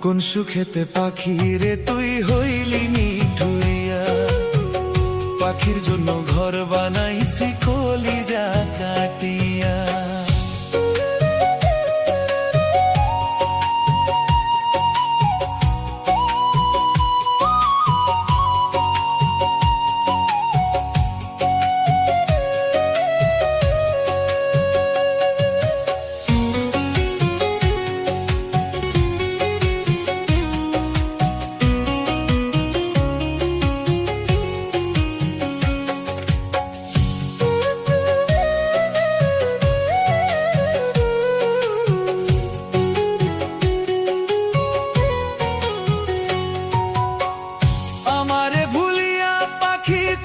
কোন সুখেতে পাখি রে তুই হইলি নিঠুরিয়া, পাখির জন্য ঘর বানাইছি কলিজা কাটিয়া।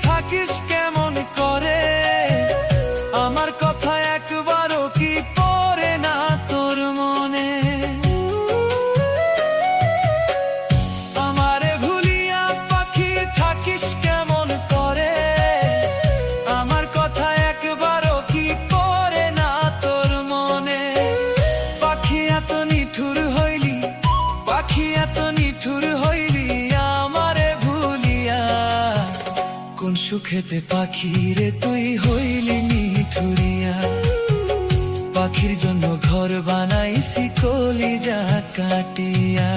থাকিস কেমন করে, আমার কথা একবারও কি পড়ে না তোর মনে? আমারে ভুলিয়া পাখি থাকিস কেমন করে, আমার কথা একবারও কি পড়ে না তোর মনে? পাখি এত নিঠুর হইলি, পাখি এত নিঠুর হইলি আমারে ভুলিয়া। কোন সুখেতে পাখি রে তুই হইলি নিঠুরিয়া, পাখির জন্য ঘর বানাইছি কলিজা কাটিয়া।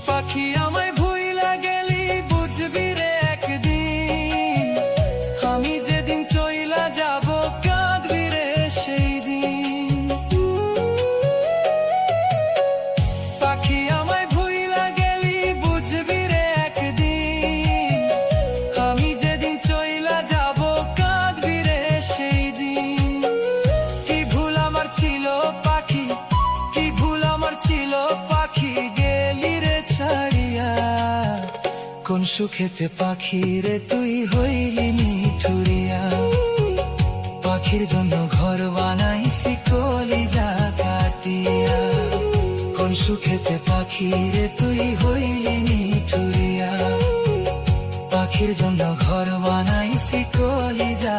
পাখি আমায় ভুইলা গেলি বুঝবি রে একদিন, আমি যেদিন চইলা যাব কাঁদবি রে সেই দিন। পাখি আমায় ভুইলা গেলি বুঝবি রে একদিন, আমি যেদিন চইলা যাব কাঁদবি রে সেই দিন। কি ভুল আমার ছিল পাখি, কি ভুল আমার ছিল পাখি গেলি রে ছাড়িয়া। কোন সুখেতে পাখি রে তুই হইলি নিঠুরিয়া, পাখির জন্য ঘর বানাইছি কলিজা কাটিয়া। কোন সুখেতে পাখি রে তুই হইলি নিঠুরিয়া, পাখির জন্য ঘর বানাইছি কলিজা